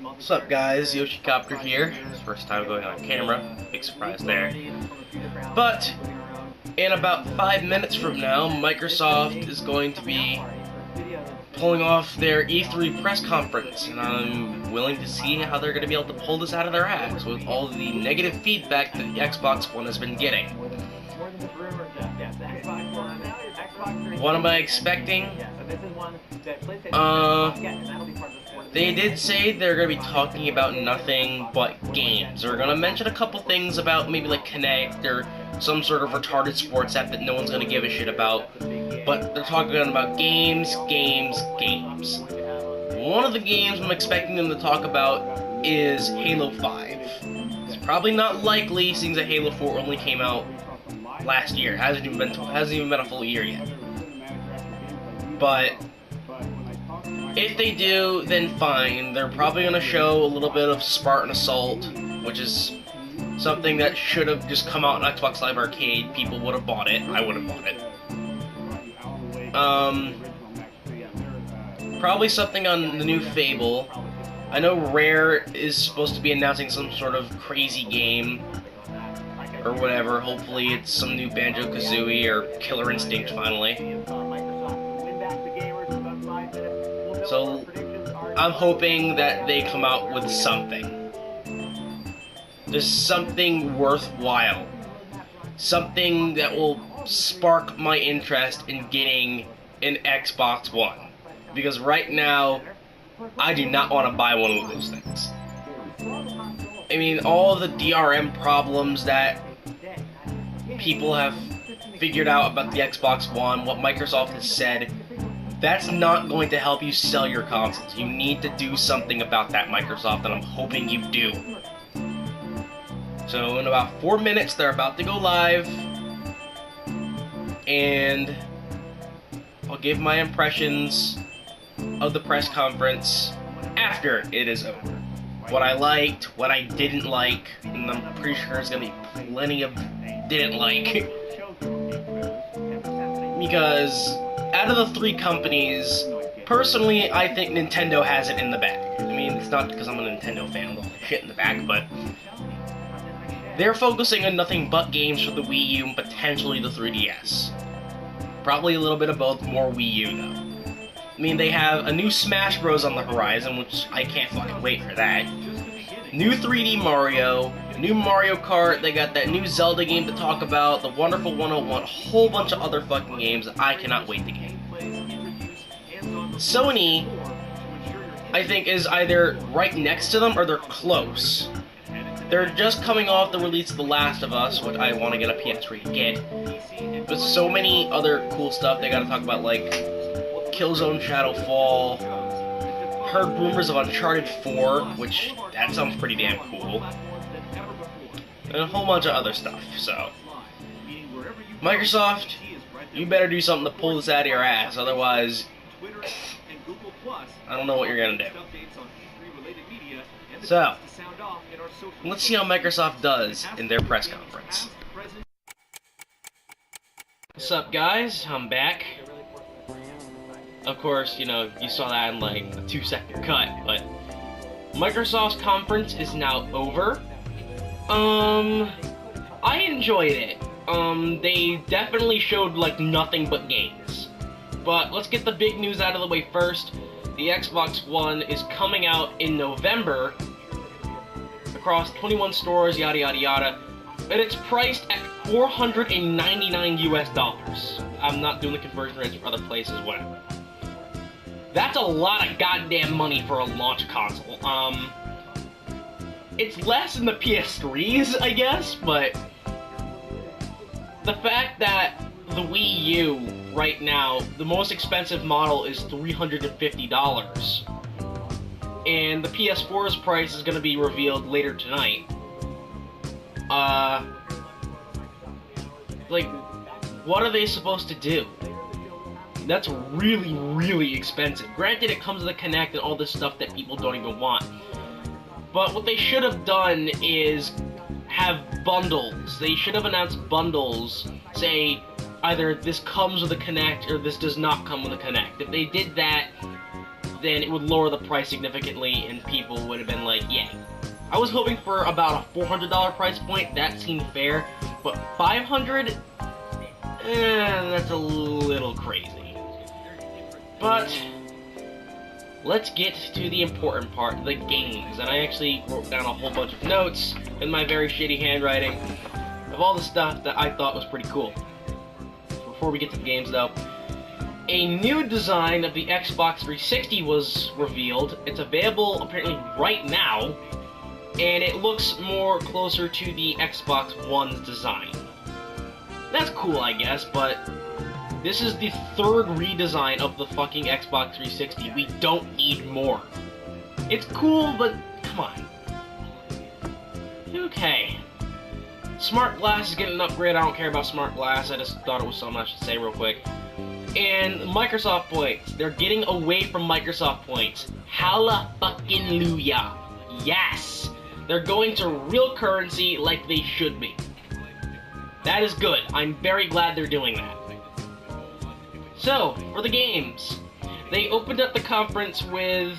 What's up, guys? Yoshi here. First time going on camera. Big surprise there. But in about 5 minutes from now, Microsoft is going to be pulling off their E3 press conference, and I'm willing to see how they're going to be able to pull this out of their ass with all the negative feedback that the Xbox One has been getting. What am I expecting? They did say they're going to be talking about nothing but games. They're going to mention a couple things about maybe like Kinect or some sort of retarded sports app that no one's going to give a shit about. But they're talking about games, games, games. One of the games I'm expecting them to talk about is Halo 5. It's probably not likely, seeing that Halo 4 only came out last year. Hasn't even been a full year yet. But if they do, then fine. They're probably going to show a little bit of Spartan Assault, which is something that should have just come out on Xbox Live Arcade. People would have bought it. I would have bought it. Probably something on the new Fable. I know Rare is supposed to be announcing some sort of crazy game or whatever. Hopefully it's some new Banjo-Kazooie or Killer Instinct finally. So I'm hoping that they come out with something. Just something worthwhile. Something that will spark my interest in getting an Xbox One. Because right now, I do not want to buy one of those things. I mean, all of the DRM problems that people have figured out about the Xbox One, what Microsoft has said, that's not going to help you sell your consoles. You need to do something about that, Microsoft, and I'm hoping you do. So in about 4 minutes, they're about to go live, and I'll give my impressions of the press conference after it is over. What I liked, what I didn't like, and I'm pretty sure there's gonna be plenty of didn't like. Because out of the three companies, personally, I think Nintendo has it in the bag. I mean, it's not because I'm a Nintendo fan with all the shit in the bag, but they're focusing on nothing but games for the Wii U and potentially the 3DS. Probably a little bit of both, more Wii U though. I mean, they have a new Smash Bros. On the horizon, which I can't fucking wait for that. New 3D Mario, new Mario Kart, they got that new Zelda game to talk about, the Wonderful 101, a whole bunch of other fucking games that I cannot wait to get. Sony, I think, is either right next to them or they're close. They're just coming off the release of The Last of Us, which I want to get a PS3 to get. But so many other cool stuff they gotta talk about, like Killzone Shadowfall, heard rumors of Uncharted 4, which that sounds pretty damn cool, and a whole bunch of other stuff. So Microsoft, you better do something to pull this out of your ass, otherwise I don't know what you're gonna do. So let's see how Microsoft does in their press conference. What's up, guys? I'm back. Of course, you know, you saw that in like a 2-second cut, but Microsoft's conference is now over. I enjoyed it. They definitely showed like nothing but games. But let's get the big news out of the way first. The Xbox One is coming out in November across 21 stores, yada yada yada, and it's priced at $499 US. I'm not doing the conversion rates for other places, whatever. That's a lot of goddamn money for a launch console. It's less than the PS3s, I guess, but the fact that the Wii U right now, the most expensive model is $350, and the PS4's price is going to be revealed later tonight. Like, what are they supposed to do? That's really, really expensive. Granted, it comes with a Kinect and all this stuff that people don't even want. But what they should have done is have bundles. They should have announced bundles. Say, either this comes with a Kinect or this does not come with a Kinect. If they did that, then it would lower the price significantly, and people would have been like, yay. I was hoping for about a $400 price point. That seemed fair, but $500? That's a little crazy. But let's get to the important part, the games. And I actually wrote down a whole bunch of notes in my very shitty handwriting of all the stuff that I thought was pretty cool. Before we get to the games, though, a new design of the Xbox 360 was revealed. It's available apparently right now, and it looks more closer to the Xbox One's design. That's cool, I guess, but this is the third redesign of the fucking Xbox 360. We don't need more. It's cool, but come on. Okay. Smart Glass is getting an upgrade. I don't care about Smart Glass. I just thought it was something I should say real quick. And Microsoft points. They're getting away from Microsoft points. Hallelujah. Yes. They're going to real currency like they should be. That is good. I'm very glad they're doing that. So, for the games, they opened up the conference with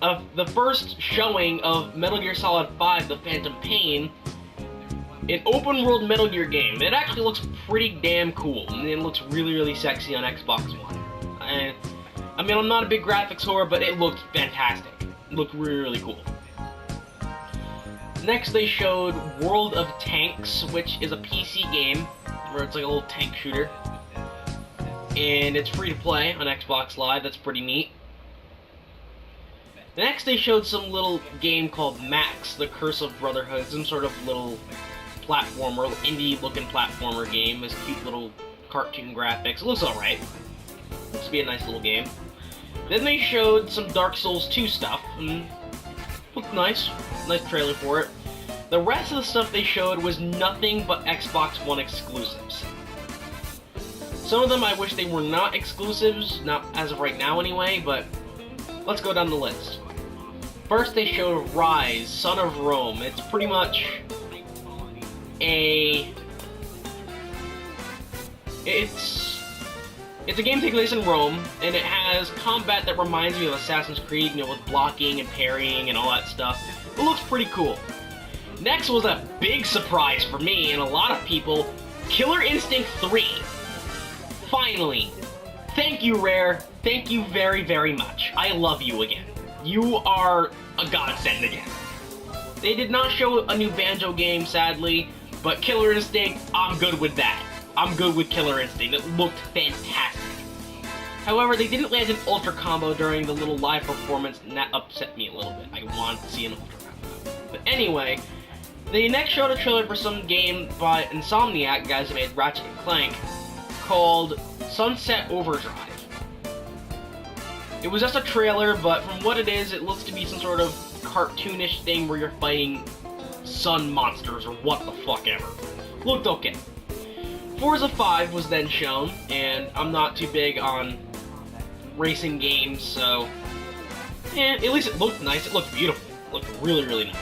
the first showing of Metal Gear Solid 5, The Phantom Pain, an open-world Metal Gear game. It actually looks pretty damn cool, and it looks really, really sexy on Xbox One. I mean, I'm not a big graphics whore, but it looked fantastic. It looked really, really cool. Next, they showed World of Tanks, which is a PC game, where it's like a little tank shooter. And it's free to play on Xbox Live. That's pretty neat. Next, they showed some little game called Max, The Curse of Brotherhood. Some sort of little platformer, indie-looking platformer game. With cute little cartoon graphics. It looks alright. Looks to be a nice little game. Then they showed some Dark Souls 2 stuff. Looked nice. Nice trailer for it. The rest of the stuff they showed was nothing but Xbox One exclusives. Some of them I wish they were not exclusives, not as of right now anyway, but let's go down the list. First they showed Rise, Son of Rome. It's pretty much It's a game taking place in Rome, and it has combat that reminds me of Assassin's Creed, with blocking and parrying and all that stuff. It looks pretty cool. Next was a big surprise for me and a lot of people, Killer Instinct 3. Finally. Thank you, Rare. Thank you very, very much. I love you again. You are a godsend again. They did not show a new Banjo game, sadly, but Killer Instinct, I'm good with that. I'm good with Killer Instinct. It looked fantastic. However, they didn't land an Ultra Combo during the little live performance, and that upset me a little bit. I wanted to see an Ultra Combo. But anyway, they next showed a trailer for some game by Insomniac, guys who made Ratchet & Clank, called Sunset Overdrive. It was just a trailer, but from what it is, it looks to be some sort of cartoonish thing where you're fighting sun monsters or what the fuck ever. Looked okay. Forza 5 was then shown, and I'm not too big on racing games, so at least it looked nice. It looked beautiful. It looked really, really nice.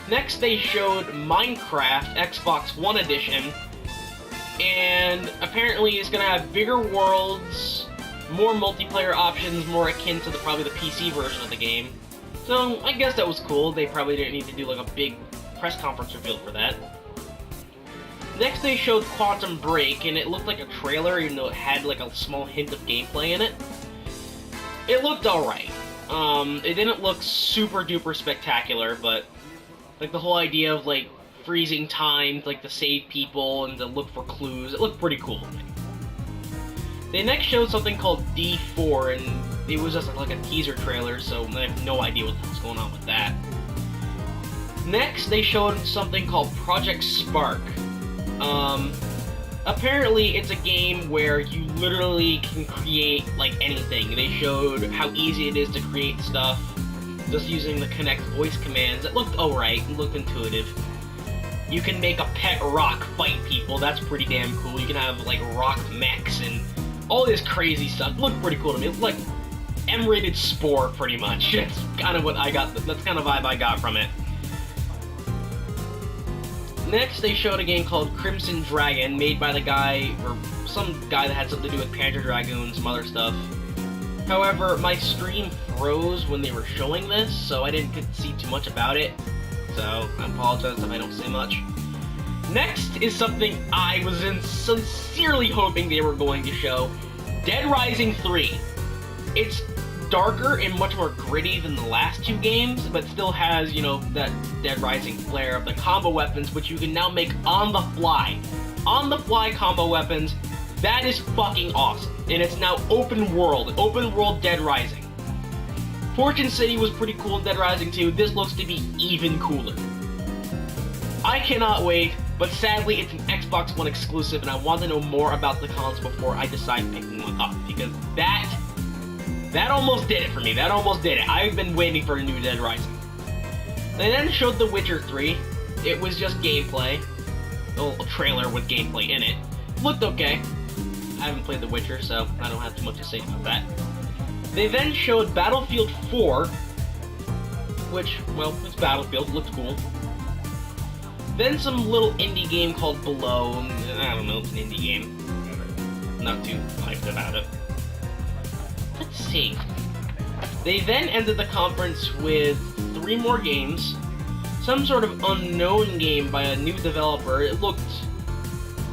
Next, they showed Minecraft Xbox One Edition, and apparently it's going to have bigger worlds, more multiplayer options, more akin to probably the PC version of the game. So I guess that was cool. They probably didn't need to do like a big press conference reveal for that. Next they showed Quantum Break, and it looked like a trailer, even though it had like a small hint of gameplay in it. It looked alright. It didn't look super duper spectacular, but like the whole idea of like freezing time, like to save people and to look for clues, it looked pretty cool to me. They next showed something called D4, and it was just like a teaser trailer, so I have no idea what the hell's going on with that. Next, they showed something called Project Spark. Apparently it's a game where you literally can create like anything. They showed how easy it is to create stuff just using the Kinect voice commands. It looked alright, it looked intuitive. You can make a pet rock fight people, that's pretty damn cool. You can have like rock mechs and all this crazy stuff. It looked pretty cool to me. It looked like M-rated Spore, pretty much. That's kind of what I got, that's kind of vibe I got from it. Next, they showed a game called Crimson Dragon, made by the guy, or some guy that had something to do with Panzer Dragoon and some other stuff. However, my stream froze when they were showing this, so I didn't get to see too much about it. So, I apologize if I don't say much. Next is something I was sincerely hoping they were going to show. Dead Rising 3. It's darker and much more gritty than the last two games, but still has, you know, that Dead Rising flair of the combo weapons, which you can now make on the fly. On the fly combo weapons, that is fucking awesome. And it's now open world Dead Rising. Fortune City was pretty cool in Dead Rising 2, this looks to be even cooler. I cannot wait, but sadly it's an Xbox One exclusive and I want to know more about the console before I decide picking one up, because that almost did it for me, that almost did it. I've been waiting for a new Dead Rising. They then showed The Witcher 3, it was just gameplay, a trailer with gameplay in it. Looked okay. I haven't played The Witcher, so I don't have too much to say about that. They then showed Battlefield 4, which, well, it's Battlefield, looked cool. Then some little indie game called Below, I don't know, it's an indie game. Not too hyped about it. Let's see. They then ended the conference with 3 more games. Some sort of unknown game by a new developer. It looked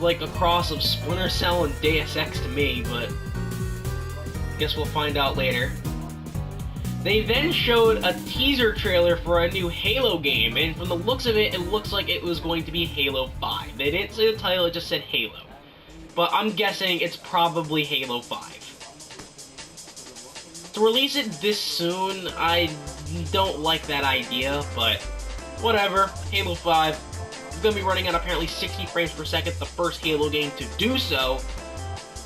like a cross of Splinter Cell and Deus Ex to me, but guess we'll find out later. They then showed a teaser trailer for a new Halo game, and from the looks of it, it looks like it was going to be Halo 5. They didn't say the title, it just said Halo. But I'm guessing it's probably Halo 5. To release it this soon, I don't like that idea, but whatever. Halo 5. It's going to be running at apparently 60 frames per second, the first Halo game to do so.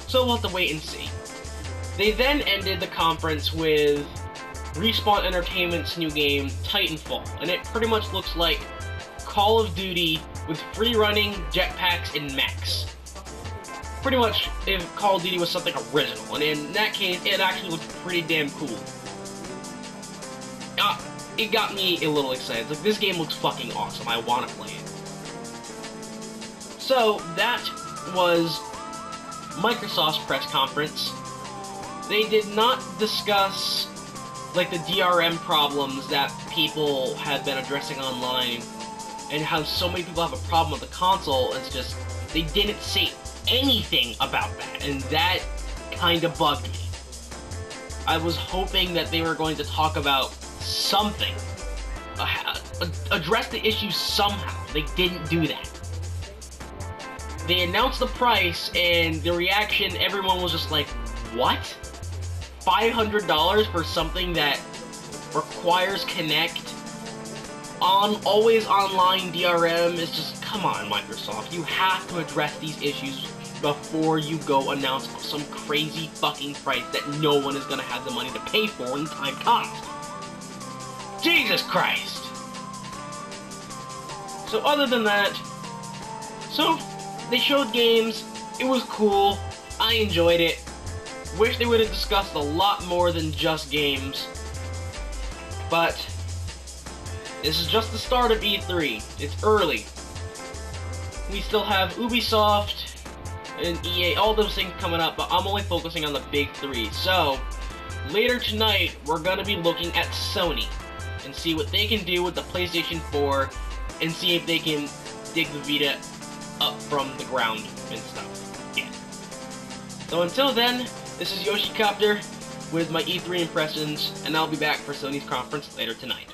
So we'll have to wait and see. They then ended the conference with Respawn Entertainment's new game, Titanfall, and it pretty much looks like Call of Duty with free running, jetpacks, and mechs. Pretty much if Call of Duty was something original, and in that case, it actually looked pretty damn cool. It got me a little excited. Like, this game looks fucking awesome. I want to play it. So, that was Microsoft's press conference. They did not discuss, like, the DRM problems that people have been addressing online and how so many people have a problem with the console. It's just, they didn't say anything about that, and that kind of bugged me. I was hoping that they were going to talk about something, address the issue somehow. They didn't do that. They announced the price, and the reaction, everyone was just like, what? $500 for something that requires Kinect on always online DRM? Is just, come on, Microsoft. You have to address these issues before you go announce some crazy fucking price that no one is gonna have the money to pay for when the time comes. Jesus Christ. So other than that, so they showed games. It was cool. I enjoyed it. Wish they would have discussed a lot more than just games. But this is just the start of E3. It's early. We still have Ubisoft and EA, all those things coming up, but I'm only focusing on the big 3. So, later tonight, we're going to be looking at Sony and see what they can do with the PlayStation 4 and see if they can dig the Vita up from the ground and stuff. Yeah. So until then, this is Yoshi with my E3 impressions, and I'll be back for Sony's conference later tonight.